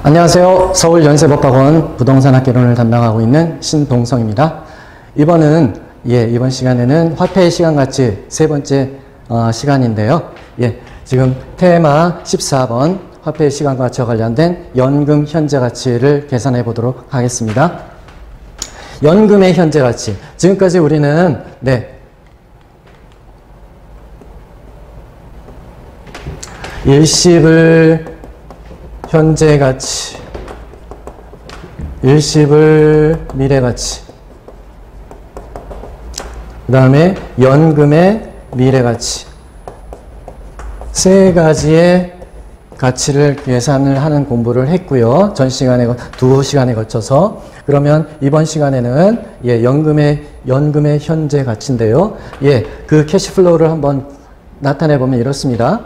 안녕하세요. 서울연세법학원 부동산학개론을 담당하고 있는 신동성입니다. 이번 시간에는 화폐의 시간가치 세 번째 시간인데요. 지금 테마 14번 화폐의 시간가치와 관련된 연금 현재가치를 계산해 보도록 하겠습니다. 연금의 현재가치. 지금까지 우리는 일시불 현재가치, 일시불 미래가치, 그 다음에 연금의 미래가치, 세 가지의 가치를 계산을 하는 공부를 했고요. 전 시간에, 2시간에 거쳐서. 그러면 이번 시간에는 연금의 현재 가치인데요. 그 캐시플로우를 한번 나타내 보면 이렇습니다.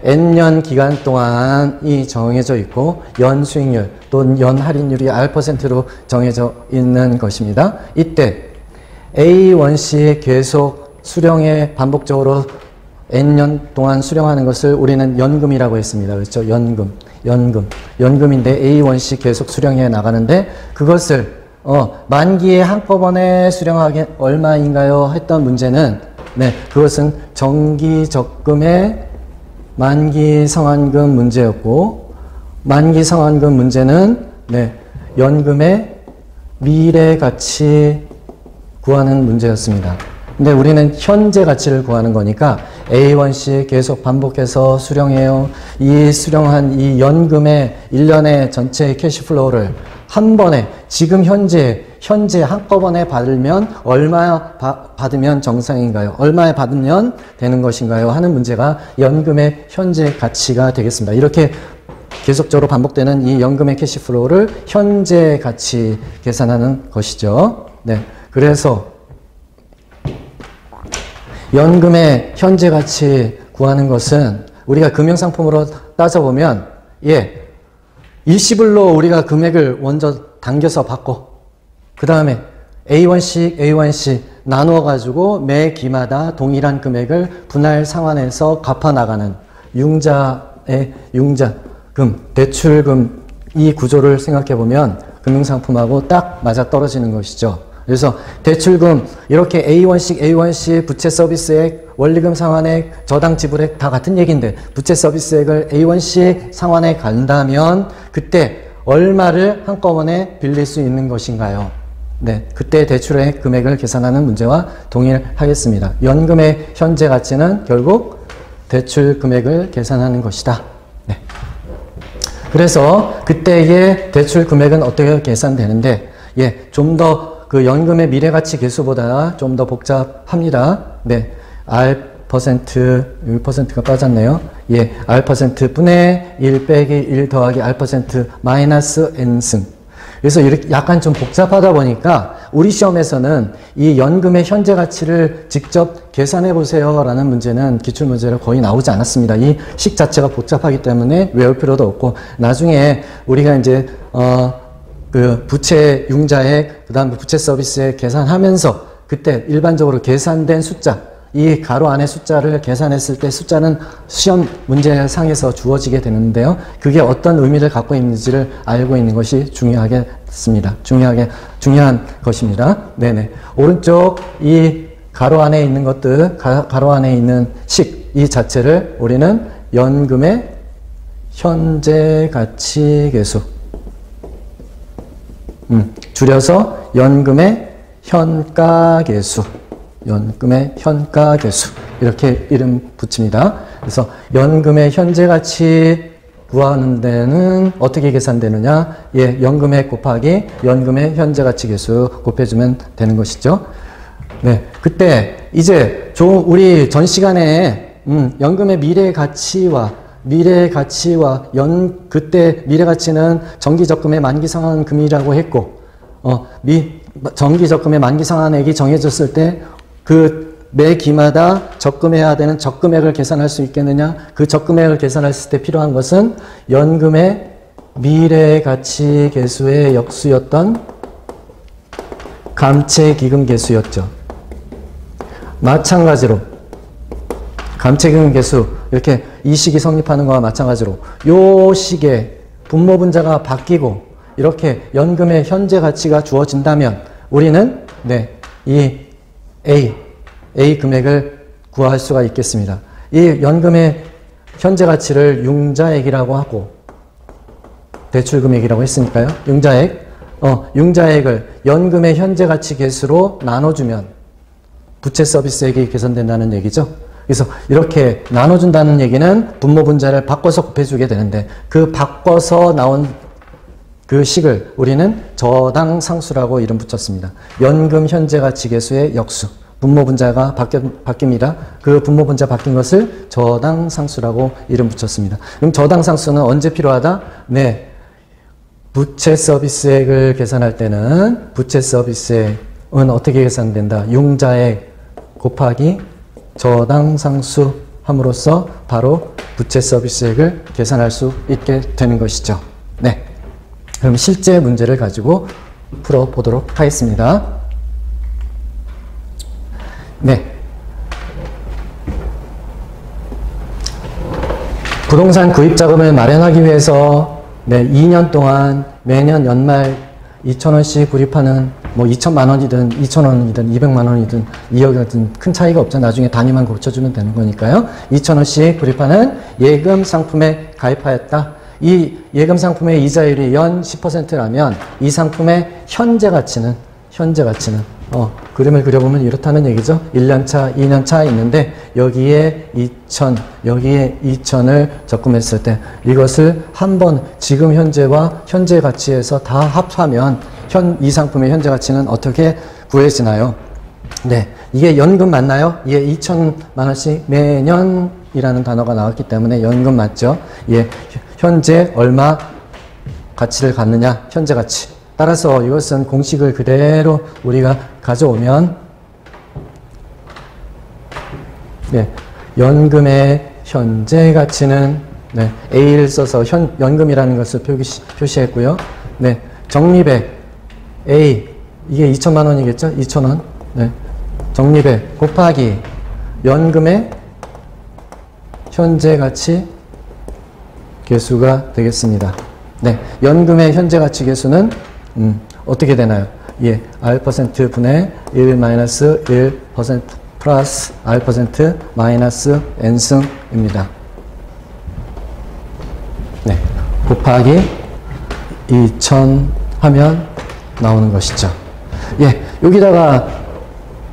N년 기간 동안이 정해져 있고 연 수익률 또는 연 할인율이 R%로 정해져 있는 것입니다. 이때 A1C 계속 수령에 반복적으로 N년 동안 수령하는 것을 우리는 연금이라고 했습니다. 그렇죠? 연금인데 A1C 계속 수령해 나가는데 그것을 만기에 한꺼번에 수령하기 얼마인가요? 했던 문제는 그것은 정기적금의 만기 상환금 문제였고, 만기 상환금 문제는 연금의 미래 가치 구하는 문제였습니다. 근데 우리는 현재 가치를 구하는 거니까 A1C 계속 반복해서 수령해요. 이 수령한 이 연금의 1년의 전체 캐시플로우를 한 번에 지금 현재 한꺼번에 받으면 얼마 받으면 정상인가요? 얼마에 받으면 되는 것인가요? 하는 문제가 연금의 현재 가치가 되겠습니다. 이렇게 계속적으로 반복되는 이 연금의 캐시플로우를 현재 가치 계산하는 것이죠. 그래서 연금의 현재 가치 구하는 것은 우리가 금융상품으로 따져보면 일시불로 우리가 금액을 먼저 당겨서 받고 그 다음에 A1C 나누어 가지고 매 기마다 동일한 금액을 분할 상환해서 갚아 나가는 융자의 융자금, 대출금 이 구조를 생각해 보면 금융상품하고 딱 맞아 떨어지는 것이죠. 그래서 대출금 이렇게 A1C 부채 서비스액, 원리금 상환액, 저당 지불액 다 같은 얘기인데 부채 서비스액을 A1C 상환에 간다면 그때 얼마를 한꺼번에 빌릴 수 있는 것인가요? 그때 대출의 금액을 계산하는 문제와 동일하겠습니다. 연금의 현재 가치는 결국 대출 금액을 계산하는 것이다. 그래서 그때의 대출 금액은 어떻게 계산되는데 좀 더 그 연금의 미래가치 계수보다 좀 더 복잡합니다. R%, %가 빠졌네요. R%분의 1 빼기 1 더하기 R% 마이너스 N승. 그래서 이렇게 약간 좀 복잡하다 보니까 우리 시험에서는 이 연금의 현재 가치를 직접 계산해 보세요 라는 문제는 기출문제로 거의 나오지 않았습니다. 이 식 자체가 복잡하기 때문에 외울 필요도 없고 나중에 우리가 이제 그 부채 융자액, 그 다음 부채 서비스액 계산하면서 그때 일반적으로 계산된 숫자, 이 가로 안의 숫자를 계산했을 때 숫자는 시험 문제상에서 주어지게 되는데요. 그게 어떤 의미를 갖고 있는지를 알고 있는 것이 중요한 것입니다. 오른쪽 이 가로 안에 있는 것들, 가로 안에 있는 식, 이 자체를 우리는 연금의 현재 가치 계수, 줄여서 연금의 현가계수, 이렇게 이름 붙입니다. 그래서 연금의 현재 가치 구하는 데는 어떻게 계산되느냐? 연금액 곱하기 연금의 현재 가치 계수 곱해주면 되는 것이죠. 그때 이제 우리 전 시간에 연금의 미래 가치와 그때 미래 가치는 정기적금의 만기 상환금이라고 했고, 정기적금의 만기 상환액이 정해졌을 때 그 매 기마다 적금해야 되는 적금액을 계산할 수 있겠느냐? 그 적금액을 계산했을 때 필요한 것은 연금의 미래 가치 계수의 역수였던 감채기금 계수였죠. 마찬가지로 감채기금 계수 이렇게 이 식이 성립하는 거와 마찬가지로 요 식의 분모분자가 바뀌고 이렇게 연금의 현재 가치가 주어진다면 우리는 네, 이 A 금액을 구할 수가 있겠습니다. 이 연금의 현재 가치를 융자액이라고 하고 대출금액이라고 했으니까요. 융자액을 연금의 현재 가치 계수로 나눠주면 부채 서비스액이 개선된다는 얘기죠. 그래서 이렇게 나눠준다는 얘기는 분모분자를 바꿔서 곱해주게 되는데 그 바꿔서 나온 그 식을 우리는 저당상수라고 이름 붙였습니다. 연금 현재 가치 계수의 역수. 분모분자가 바뀝니다. 그 분모분자 바뀐 것을 저당상수라고 이름 붙였습니다. 그럼 저당상수는 언제 필요하다? 네. 부채 서비스액을 계산할 때는 부채 서비스액은 어떻게 계산된다? 융자액 곱하기 저당상수 함으로써 바로 부채 서비스액을 계산할 수 있게 되는 것이죠. 네. 그럼 실제 문제를 가지고 풀어보도록 하겠습니다. 네. 부동산 구입 자금을 마련하기 위해서 2년 동안 매년 연말 2,000원씩 구입하는 2천만 원이든 2,000원이든 200만 원이든 2억이든 큰 차이가 없죠. 나중에 단위만 고쳐주면 되는 거니까요. 2,000원씩 구입하는 예금 상품에 가입하였다. 이 예금 상품의 이자율이 연 10%라면 이 상품의 현재 가치는 그림을 그려보면 이렇다는 얘기죠. 1년차, 2년차 있는데 여기에 2,000, 여기에 2,000을 적금했을 때 이것을 한번 지금 현재와 현재 가치에서 다 합하면 이 상품의 현재 가치는 어떻게 구해지나요? 네, 이게 연금 맞나요? 예, 2,000만 원씩 매년이라는 단어가 나왔기 때문에 연금 맞죠? 예, 현재 얼마 가치를 갖느냐? 현재 가치. 따라서 이것은 공식을 그대로 우리가 가져오면 네, 연금의 현재 가치는 네, A를 써서 연금이라는 것을 표시했고요. 네, 적립액 A 이게 2천만 원이겠죠? 2,000원. 네, 적립액 곱하기 연금의 현재 가치 계수가 되겠습니다. 네, 연금의 현재 가치 계수는 어떻게 되나요? 예, R% 분의 1 마이너스 1% 플러스 R% 마이너스 N승입니다. 네, 곱하기 2,000 하면 나오는 것이죠. 예, 여기다가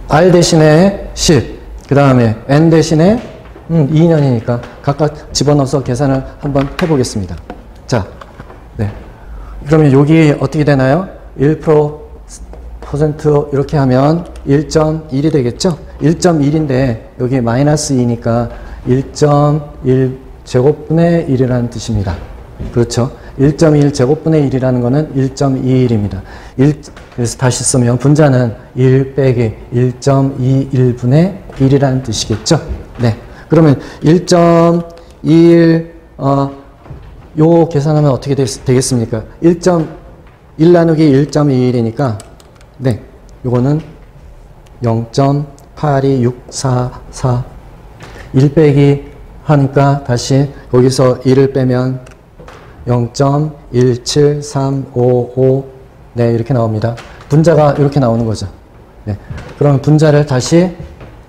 R 대신에 10, 그 다음에 N 대신에 2년이니까 각각 집어넣어서 계산을 한번 해보겠습니다. 자, 네. 그러면 여기 어떻게 되나요? 1% 이렇게 하면 1.1이 되겠죠? 1.1인데 여기 마이너스 2니까 1.1 제곱분의 1이라는 뜻입니다. 그렇죠? 1.1 제곱분의 1이라는 거는 1.21입니다. 그래서 다시 쓰면 분자는 1 빼기 1.21분의 1이라는 뜻이겠죠? 네. 그러면 1.21 요 계산하면 어떻게 되겠습니까? 1.1 나누기 1.21이니까 네, 요거는 0.82644 1 빼기 하니까 다시 거기서 1을 빼면 0.17355 네, 이렇게 나옵니다. 분자가 이렇게 나오는 거죠. 네. 그러면 분자를 다시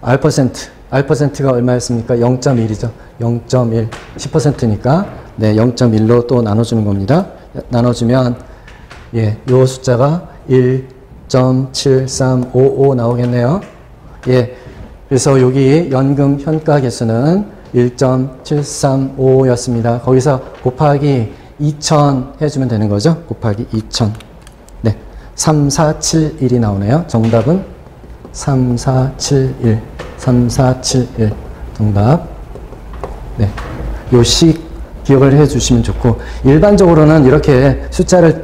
R%가 얼마였습니까? 0.1이죠. 0.1 10%니까 네, 0.1로 또 나눠주는 겁니다. 나눠주면 예, 요 숫자가 1.7355 나오겠네요. 예, 그래서 여기 연금 현가 계수는 1.735였습니다. 거기서 곱하기 2,000 해주면 되는 거죠. 곱하기 2,000. 네, 3471이 나오네요. 정답은 3471. 3471 정답. 네, 요 식 기억을 해 주시면 좋고, 일반적으로는 이렇게 숫자를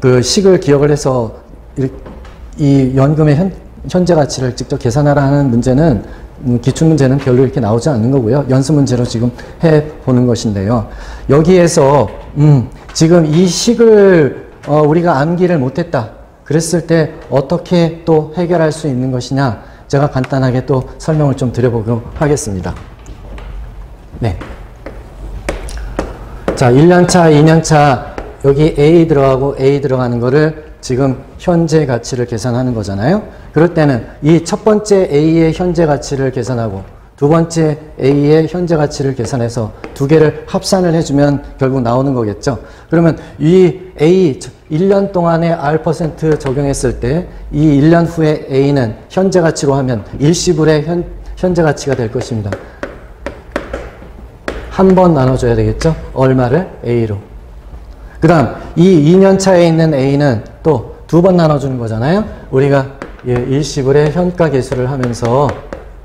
그 식을 기억을 해서 이 연금의 현재 가치를 직접 계산하라 하는 문제는 기출문제는 별로 이렇게 나오지 않는 거고요. 연습문제로 지금 해보는 것인데요. 여기에서 지금 이 식을 우리가 암기를 못했다 그랬을 때 어떻게 또 해결할 수 있는 것이냐, 제가 간단하게 또 설명을 좀 드려보도록 하겠습니다. 네. 자, 1년차, 2년차 여기 A 들어가고 A 들어가는 거를 지금 현재 가치를 계산하는 거잖아요. 그럴 때는 이 첫 번째 A의 현재 가치를 계산하고 두 번째 A의 현재 가치를 계산해서 두 개를 합산을 해주면 결국 나오는 거겠죠. 그러면 이 A 1년 동안에 R% 적용했을 때 이 1년 후에 A는 현재 가치로 하면 일시불의 현재 가치가 될 것입니다. 한 번 나눠줘야 되겠죠? 얼마를? A로. 그 다음 이 2년 차에 있는 A는 또 두 번 나눠주는 거잖아요. 우리가 일시불의 현가 계수를 하면서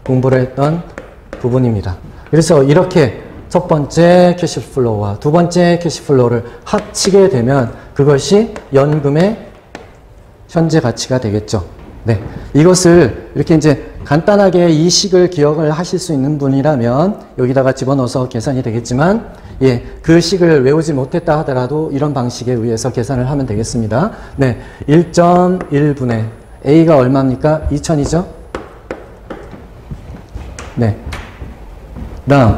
공부를 했던 부분입니다. 그래서 이렇게 첫 번째 캐시플로우와 두 번째 캐시플로우를 합치게 되면 그것이 연금의 현재 가치가 되겠죠. 네. 이것을 이렇게 이제 간단하게 이 식을 기억을 하실 수 있는 분이라면 여기다가 집어넣어서 계산이 되겠지만 예, 그 식을 외우지 못했다 하더라도 이런 방식에 의해서 계산을 하면 되겠습니다. 네. 1.1분의 A가 얼마입니까? 2000이죠? 네. 다음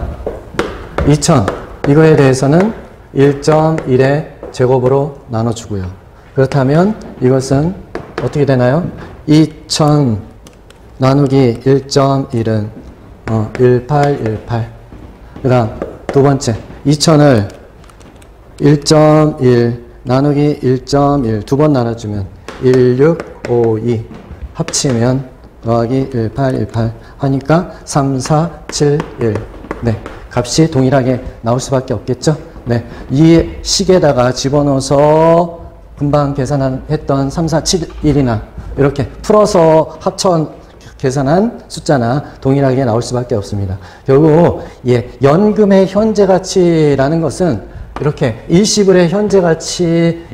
2000 이거에 대해서는 1.1의 제곱으로 나눠주고요. 그렇다면 이것은 어떻게 되나요? 2000 나누기 1.1은 1818. 그 다음 두 번째 2000을 1.1 나누기 1.1 두 번 나눠주면 1652 합치면 더하기 1818 하니까 3471. 네, 값이 동일하게 나올 수밖에 없겠죠. 네, 이 식에다가 집어넣어서 금방 계산했던 3471이나 이렇게 풀어서 합쳐 계산한 숫자나 동일하게 나올 수밖에 없습니다. 결국 연금의 현재 가치라는 것은 이렇게 일시불의 현재 가치를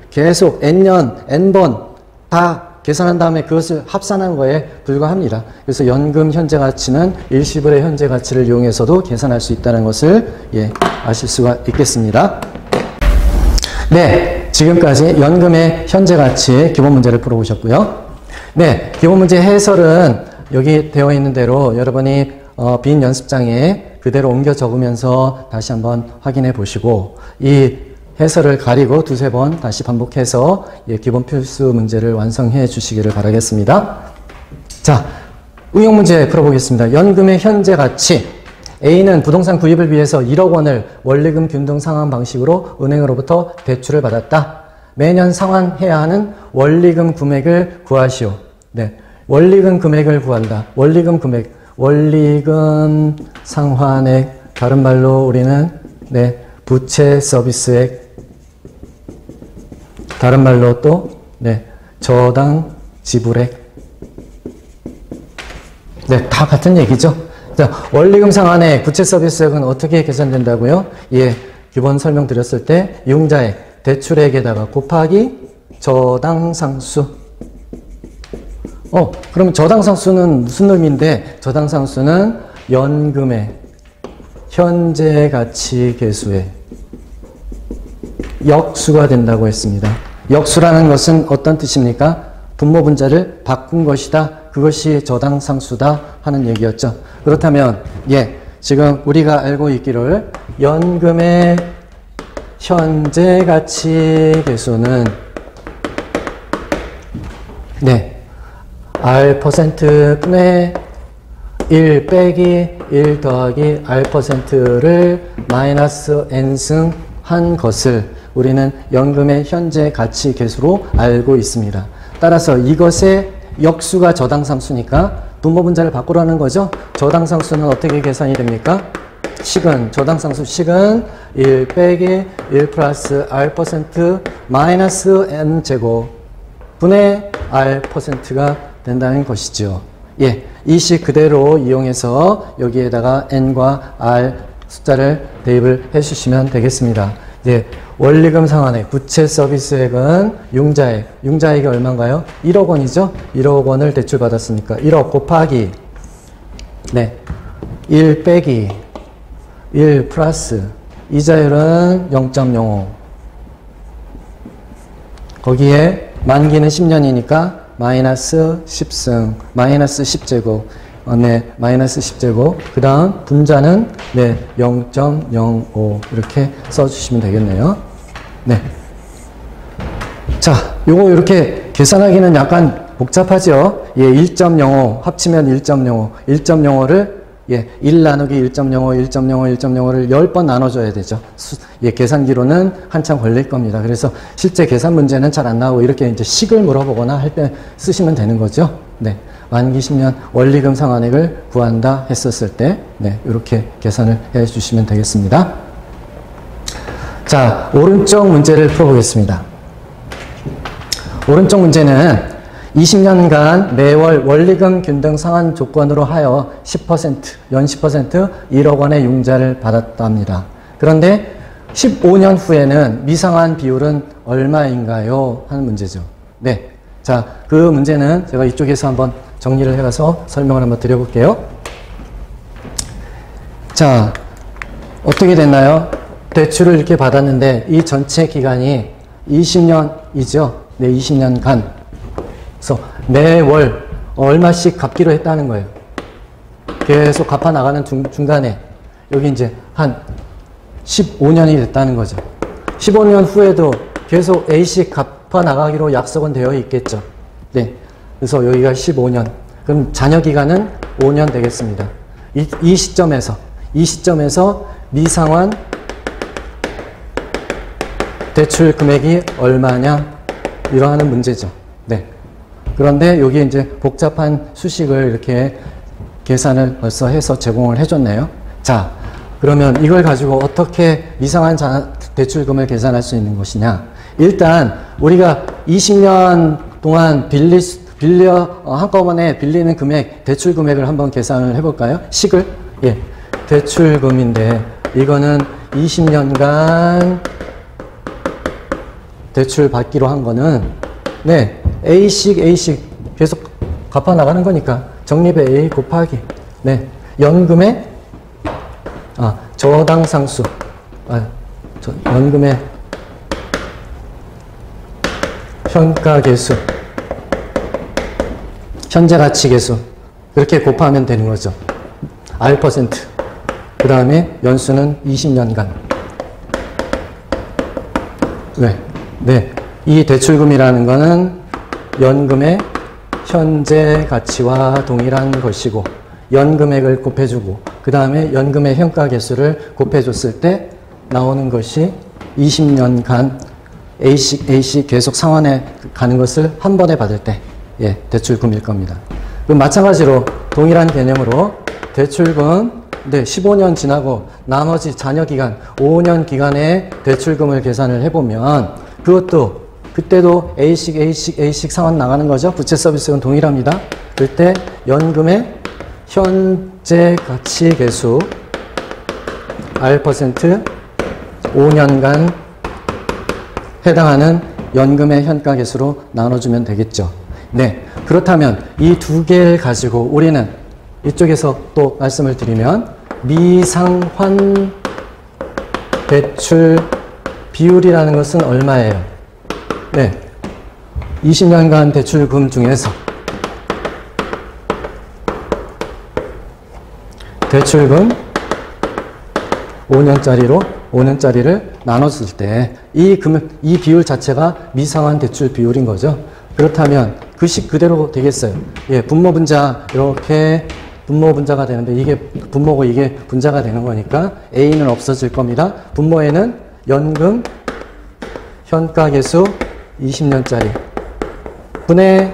계속 n년, n번 다 계산한 다음에 그것을 합산한 거에 불과합니다. 그래서 연금 현재 가치는 일시불의 현재 가치를 이용해서도 계산할 수 있다는 것을 아실 수가 있겠습니다. 네, 지금까지 연금의 현재 가치의 기본 문제를 풀어보셨고요. 네, 기본 문제 해설은 여기 되어 있는 대로 여러분이 빈 연습장에 그대로 옮겨 적으면서 다시 한번 확인해 보시고 이 해설을 가리고 두세 번 다시 반복해서 기본 필수 문제를 완성해 주시기를 바라겠습니다. 자, 응용 문제 풀어보겠습니다. 연금의 현재 가치. A는 부동산 구입을 위해서 1억 원을 원리금 균등 상환 방식으로 은행으로부터 대출을 받았다. 매년 상환해야 하는 원리금 금액을 구하시오. 네, 원리금 금액을 구한다. 원리금 금액, 원리금 상환액, 다른 말로 우리는 부채 서비스액, 다른 말로 또 저당 지불액. 네, 다 같은 얘기죠. 자, 원리금 상환액, 부채 서비스액은 어떻게 계산된다고요? 기본 설명드렸을 때 융자액, 대출액에다가 곱하기 저당상수. 그럼 저당상수는 무슨 의미인데? 저당상수는 연금의 현재 가치 계수의 역수가 된다고 했습니다. 역수라는 것은 어떤 뜻입니까? 분모 분자를 바꾼 것이다. 그것이 저당상수다 하는 얘기였죠. 그렇다면 지금 우리가 알고 있기를 연금의 현재 가치 계수는 R%분의 1 빼기 1 더하기 R%를 마이너스 n승 한 것을 우리는 연금의 현재 가치 계수로 알고 있습니다. 따라서 이것의 역수가 저당상수니까 분모 분자를 바꾸라는 거죠. 저당상수는 어떻게 계산이 됩니까? 식은, 저당상수 식은 1 빼기 1 플러스 R% 마이너스 N제곱 분의 R%가 된다는 것이죠. 이 식 그대로 이용해서 여기에다가 N과 R 숫자를 대입을 해주시면 되겠습니다. 원리금 상환액, 부채 서비스액은 융자액이 얼마인가요? 1억 원이죠? 1억 원을 대출받았으니까 1억 곱하기 1 빼기 1 플러스 이자율은 0.05 거기에 만기는 10년이니까 마이너스 10승 마이너스 10제곱 네, 마이너스 10제곱. 그 다음 분자는 네, 0.05 이렇게 써주시면 되겠네요. 네. 자, 요거 이렇게 계산하기는 약간 복잡하죠? 예, 1.05 합치면 1.05. 1.05를 예, 1 나누기 1.05, 1.05, 1.05를 10번 나눠줘야 되죠. 예, 계산기로는 한참 걸릴 겁니다. 그래서 실제 계산 문제는 잘 안 나오고 이렇게 이제 식을 물어보거나 할 때 쓰시면 되는 거죠. 네. 만기 10년 원리금 상환액을 구한다 했었을 때, 네, 이렇게 계산을 해 주시면 되겠습니다. 자, 오른쪽 문제를 풀어보겠습니다. 오른쪽 문제는 20년간 매월 원리금 균등 상환 조건으로 하여 10%, 연 10% 1억 원의 융자를 받았답니다. 그런데 15년 후에는 미상환 비율은 얼마인가요? 하는 문제죠. 네. 자, 그 문제는 제가 이쪽에서 한번 정리를 해가서 설명을 한번 드려볼게요. 자, 어떻게 됐나요? 대출을 이렇게 받았는데 이 전체 기간이 20년이죠. 네, 20년간. 그래서 매월 얼마씩 갚기로 했다는 거예요. 계속 갚아 나가는 중간에 여기 이제 한 15년이 됐다는 거죠. 15년 후에도 계속 A씩 갚아 나가기로 약속은 되어 있겠죠. 네. 그래서 여기가 15년. 그럼 잔여 기간은 5년 되겠습니다. 이 시점에서 미상환 대출 금액이 얼마냐? 이러하는 문제죠. 네. 그런데 여기 이제 복잡한 수식을 이렇게 계산을 벌써 해서 제공을 해줬네요. 자, 그러면 이걸 가지고 어떻게 미상환 대출금을 계산할 수 있는 것이냐? 일단 우리가 20년 동안 한꺼번에 빌리는 금액, 대출 금액을 한번 계산을 해볼까요? 식을? 예. 대출금인데, 이거는 20년간 대출 받기로 한 거는, 네. A씩 계속 갚아 나가는 거니까, 적립의 A 곱하기, 네. 연금의, 저당상수, 연금의 현가계수, 현재가치계수 이렇게 곱하면 되는 거죠. R%. 그 다음에 연수는 20년간. 네. 이 대출금이라는 거는 연금의 현재 가치와 동일한 것이고 연금액을 곱해주고 그 다음에 연금의 현가계수를 곱해줬을 때 나오는 것이 20년간 A씩 계속 상환해 가는 것을 한 번에 받을 때 예, 대출금일 겁니다. 그럼 마찬가지로 동일한 개념으로 대출금 15년 지나고 나머지 잔여 기간 5년 기간의 대출금을 계산을 해보면 그때도 A씩 상환 나가는 거죠. 부채 서비스는 동일합니다. 그때 연금의 현재 가치 계수 R% 5년간 해당하는 연금의 현가 계수로 나눠주면 되겠죠. 네. 그렇다면 이 두 개를 가지고 우리는 이쪽에서 또 말씀을 드리면 미상환 대출 비율이라는 것은 얼마예요? 네. 20년간 대출금 중에서 대출금 5년짜리를 나눴을 때 이 비율 자체가 미상환 대출 비율인 거죠. 그렇다면 그 식 그대로 되겠어요. 예, 분모 분자 이렇게 분모 분자가 되는데 이게 분모고 이게 분자가 되는 거니까 A는 없어질 겁니다. 분모에는 연금 현가계수 20년짜리 분의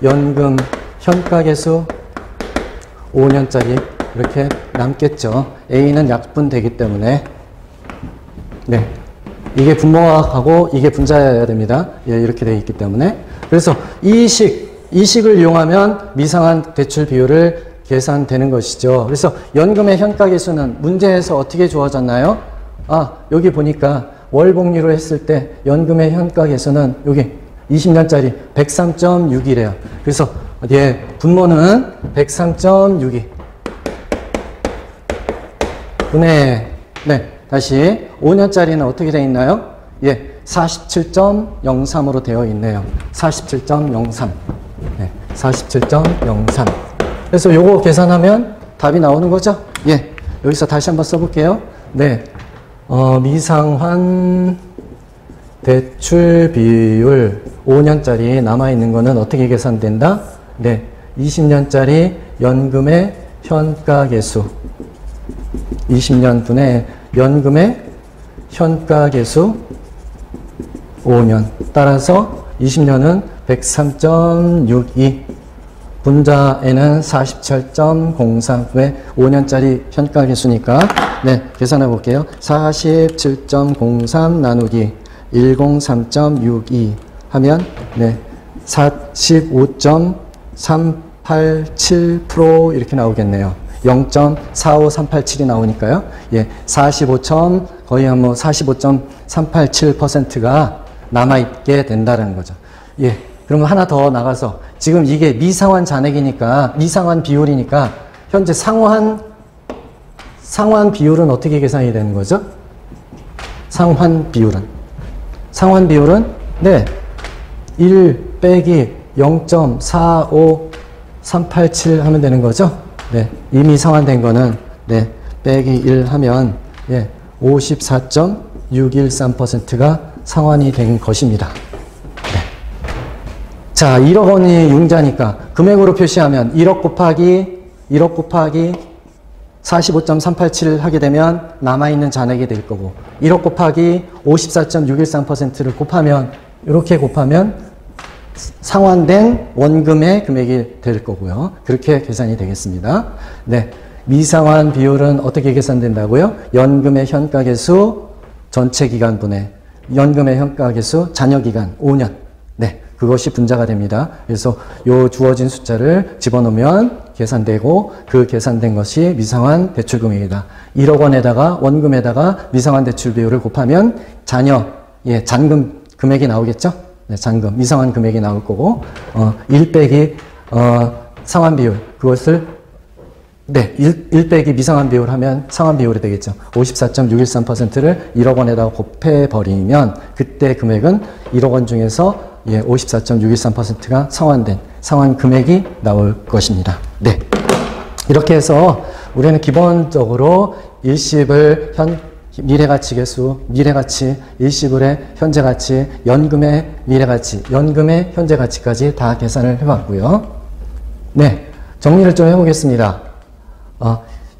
연금 현가계수 5년짜리 이렇게 남겠죠. A는 약분되기 때문에 네, 이게 분모하고 이게 분자여야 됩니다. 예, 이렇게 되어 있기 때문에 그래서 이 식을 이용하면 미상환 대출 비율을 계산되는 것이죠. 그래서 연금의 현가계수는 문제에서 어떻게 주어졌나요? 여기 보니까 월복리로 했을 때 연금의 현가계수는 여기 20년짜리 103.6이래요. 그래서 예, 분모는 103.6이 분의 다시 5년짜리는 어떻게 되어 있나요? 예, 47.03으로 되어 있네요. 47.03. 네, 47.03. 그래서 요거 계산하면 답이 나오는 거죠? 예. 여기서 다시 한번 써볼게요. 네. 미상환 대출 비율 5년짜리 남아있는 거는 어떻게 계산된다? 네. 20년짜리 연금의 현가계수. 20년분의 연금의 현가계수 5년. 따라서 20년은 103.62. 분자에는 47.03의 5년짜리 현가계수니까 네, 계산해 볼게요. 47.03 나누기 103.62 하면 네, 45.387% 이렇게 나오겠네요. 0.45387이 나오니까요. 예, 45. 거의 한 뭐 45.387%가 남아있게 된다는 거죠. 예, 그러면 하나 더 나가서 지금 이게 미상환 잔액이니까, 미상환 비율이니까 현재 상환 비율은 어떻게 계산이 되는 거죠? 상환 비율은 네, 1 빼기 0.45387 하면 되는 거죠? 네, 이미 상환된 거는 네, 빼기 1 하면 예, 54.613%가 상환이 된 것입니다. 네. 자, 1억 원이 융자니까 금액으로 표시하면 1억 곱하기 45.387 하게 되면 남아있는 잔액이 될 거고 1억 곱하기 54.613%를 곱하면 이렇게 곱하면 상환된 원금의 금액이 될 거고요. 그렇게 계산이 되겠습니다. 네, 미상환 비율은 어떻게 계산된다고요? 연금의 현가계수 전체 기간분의 연금의 현가계수 잔여기간 5년. 네, 그것이 분자가 됩니다. 그래서 요 주어진 숫자를 집어넣으면 계산되고 그 계산된 것이 미상환 대출금액이다. 1억 원에다가 원금에다가 미상환 대출 비율을 곱하면 잔금 금액이 나오겠죠? 네, 잔금, 미상환 금액이 나올 거고 1 빼기 상환 비율, 그것을 네, 1 빼기 미상환 비율 하면 상환 비율이 되겠죠. 54.613%를 1억 원에다가 곱해버리면 그때 금액은 1억 원 중에서 54.613%가 상환된 상환 금액이 나올 것입니다. 네, 이렇게 해서 우리는 기본적으로 일시불 미래가치계수, 미래가치, 일시불의 현재가치, 연금의 미래가치, 연금의 현재가치까지 다 계산을 해봤고요. 네, 정리를 좀 해보겠습니다.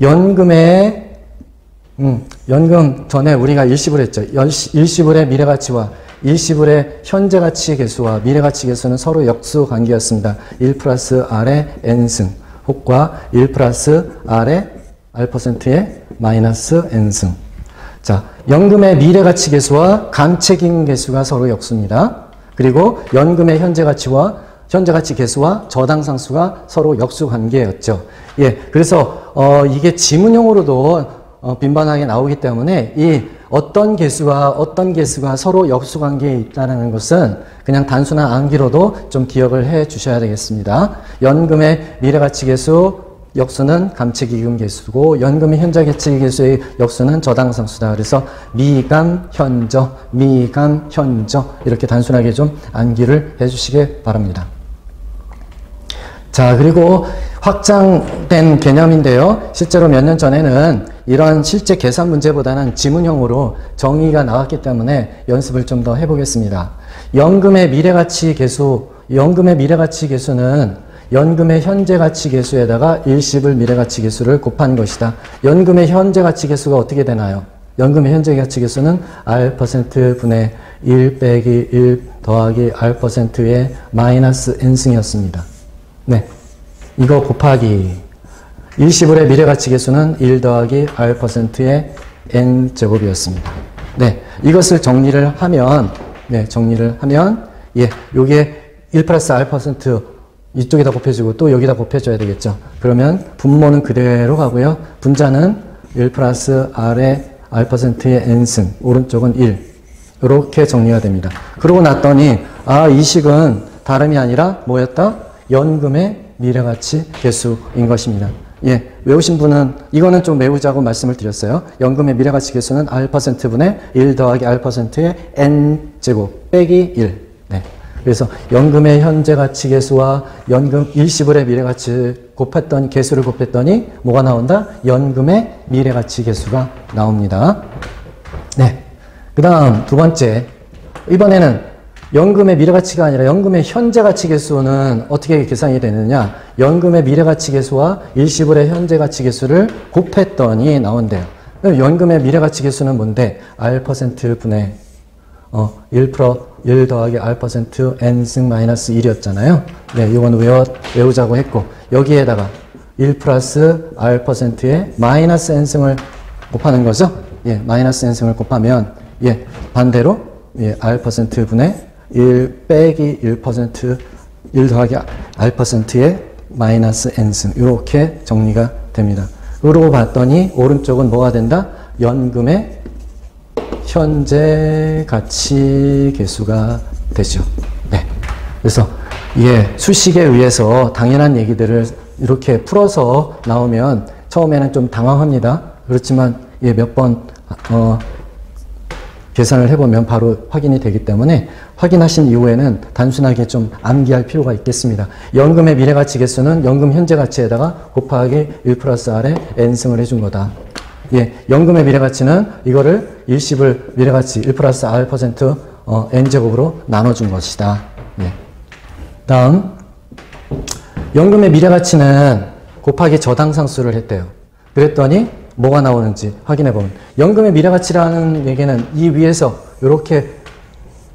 연금의 연금 전에 우리가 일시불 했죠. 일시불의 미래가치와 일시불의 현재가치 계수와 미래가치 계수는 서로 역수 관계였습니다. 1 플러스 R의 N승 혹과 1 플러스 R의 R%의 마이너스 N승. 자, 연금의 미래가치 계수와 감책임 계수가 서로 역수입니다. 그리고 연금의 현재가치 계수와 저당상수가 서로 역수 관계였죠. 예, 그래서 이게 지문형으로도 빈번하게 나오기 때문에 이 어떤 계수와 서로 역수 관계에 있다는 것은 그냥 단순한 암기로도 좀 기억을 해 주셔야 되겠습니다. 연금의 미래가치 계수 역수는 감책이금 계수고 연금의 현재가치 계수의 역수는 저당상수다. 그래서 미감, 현저 이렇게 단순하게 좀 암기를 해 주시기 바랍니다. 자, 그리고 확장된 개념인데요. 실제로 몇 년 전에는 이런 실제 계산 문제보다는 지문형으로 정의가 나왔기 때문에 연습을 좀 더 해보겠습니다. 연금의 미래가치 계수는 연금의 현재가치 계수에다가 일시불 미래가치 계수를 곱한 것이다. 연금의 현재가치 계수가 어떻게 되나요? 연금의 현재가치 계수는 R%분의 1 빼기 1 더하기 R%의 마이너스 N승이었습니다. 네, 이거 곱하기 일시불의 미래가치 계수는 1 더하기 R%의 N제곱이었습니다. 네, 이것을 정리를 하면 예, 요게 1 플러스 R% 이쪽에다 곱해주고 또 여기다 곱해줘야 되겠죠. 그러면 분모는 그대로 가고요. 분자는 1 플러스 R의 R%의 N승, 오른쪽은 1. 이렇게 정리가 됩니다. 그러고 났더니 이 식은 다름이 아니라 뭐였다? 연금의 미래가치 계수인 것입니다. 예, 외우신 분은 이거는 좀 외우자고 말씀을 드렸어요. 연금의 미래가치 계수는 R%분의 1 더하기 R%의 N제곱 빼기 1. 네. 그래서 연금의 현재 가치 계수와 연금 일시불의 미래 가치 곱했더니 계수를 곱했더니 뭐가 나온다? 연금의 미래 가치 계수가 나옵니다. 네. 그다음 두 번째. 이번에는 연금의 미래 가치가 아니라 연금의 현재 가치 계수는 어떻게 계산이 되느냐? 연금의 미래 가치 계수와 일시불의 현재 가치 계수를 곱했더니 나온대요. 연금의 미래 가치 계수는 뭔데? R% 분의 1 더하기 R% N승 마이너스 1이었잖아요. 네, 이건 외우자고 했고, 여기에다가 1 플러스 R%의 마이너스 N승을 곱하는 거죠. 예, 마이너스 N승을 곱하면, 예, 반대로, 예, R% 분의 1 빼기 1%, 1 더하기 R%의 마이너스 N승. 이렇게 정리가 됩니다. 그러고 봤더니, 오른쪽은 뭐가 된다? 연금의 현재 가치 계수가 되죠. 네. 그래서, 예, 수식에 의해서 당연한 얘기들을 이렇게 풀어서 나오면 처음에는 좀 당황합니다. 그렇지만, 예, 몇 번, 계산을 해보면 바로 확인이 되기 때문에 확인하신 이후에는 단순하게 좀 암기할 필요가 있겠습니다. 연금의 미래가치 계수는 연금 현재 가치에다가 곱하기 1 플러스 R에 N승을 해준 거다. 예, 연금의 미래가치는 이거를 일시불 미래가치 1 플러스 R% N제곱으로 나눠준 것이다. 예. 다음, 연금의 미래가치는 곱하기 저당상수를 했대요. 그랬더니 뭐가 나오는지 확인해보면, 연금의 미래가치라는 얘기는 이 위에서 이렇게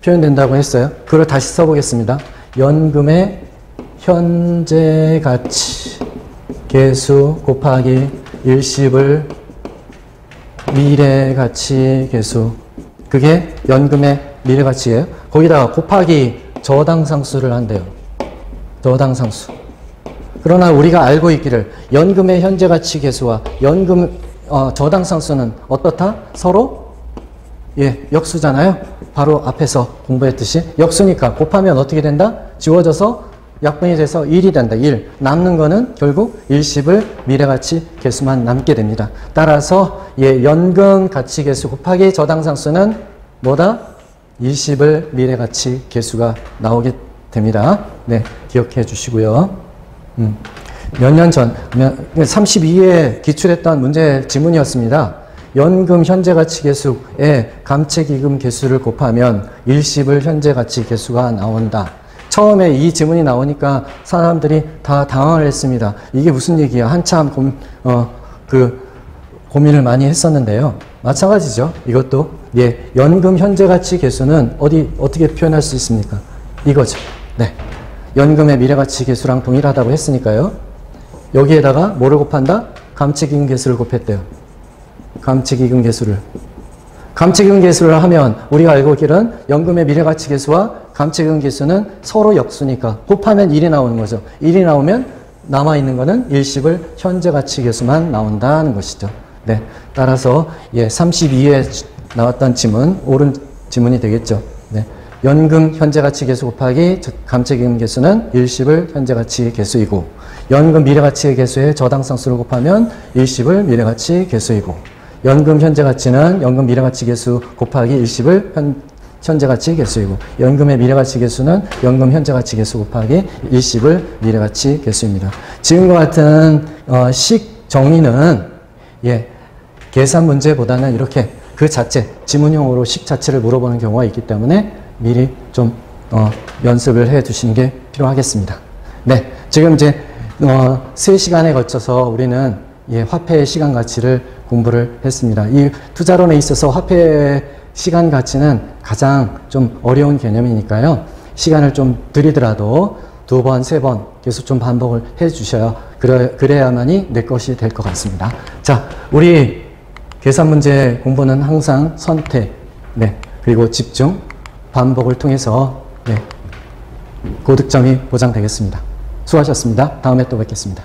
표현된다고 했어요. 그걸 다시 써보겠습니다. 연금의 현재 가치 계수 곱하기 일시불 미래가치 계수, 그게 연금의 미래가치예요. 거기다가 곱하기 저당상수를 한대요. 저당상수. 그러나 우리가 알고 있기를 연금의 현재 가치 계수와 연금 저당상수는 어떻다? 서로, 예, 역수잖아요. 바로 앞에서 공부했듯이 역수니까 곱하면 어떻게 된다? 지워져서 약분이 돼서 1이 된다. 1. 남는 거는 결국 일시불 미래가치 계수만 남게 됩니다. 따라서, 예, 연금 가치 계수 곱하기 저당상수는 뭐다? 일시불 미래가치 계수가 나오게 됩니다. 네, 기억해 주시고요. 몇 년 전, 32회 기출했던 문제 지문이었습니다. 연금 현재가치 계수에 감채기금 계수를 곱하면 일시불 현재가치 계수가 나온다. 처음에 이 지문이 나오니까 사람들이 다 당황을 했습니다. 이게 무슨 얘기야? 한참 고민을 많이 했었는데요. 마찬가지죠. 이것도, 예, 연금 현재가치 계수는 어떻게 표현할 수 있습니까? 이거죠. 네. 연금의 미래가치 계수랑 동일하다고 했으니까요. 여기에다가 뭐를 곱한다? 감채기금 계수를 곱했대요. 감채기금 계수를. 감채기금 계수를 하면 우리가 알고 있기는 연금의 미래가치 계수와 감채기금 계수는 서로 역수니까 곱하면 1이 나오는 거죠. 1이 나오면 남아있는 거는 일시불 현재가치 계수만 나온다는 것이죠. 네. 따라서, 예, 32에 나왔던 지문, 옳은 지문이 되겠죠. 네. 연금 현재가치 계수 곱하기 감채기금 계수는 일시불 현재가치 계수이고, 연금 미래가치 계수에 저당상수를 곱하면 일시불 미래가치 계수이고, 연금 현재가치는 연금 미래가치 계수 곱하기 일시불 현재가치 계수이고, 연금의 미래가치 계수는 연금 현재가치 계수 곱하기 일시불 미래가치 계수입니다. 지금과 같은 식 정리는, 예, 계산 문제보다는 이렇게 그 자체, 지문형으로 식 자체를 물어보는 경우가 있기 때문에 미리 좀 연습을 해 두시는 게 필요하겠습니다. 네, 지금 이제 3시간에 걸쳐서 우리는, 예, 화폐의 시간 가치를 공부를 했습니다. 이 투자론에 있어서 화폐의 시간 가치는 가장 좀 어려운 개념이니까요. 시간을 좀 들이더라도 2번, 3번 계속 좀 반복을 해 주셔야 그래야만이 내 것이 될 것 같습니다. 자, 우리 계산 문제 공부는 항상 선택, 네, 그리고 집중, 반복을 통해서, 네, 고득점이 보장되겠습니다. 수고하셨습니다. 다음에 또 뵙겠습니다.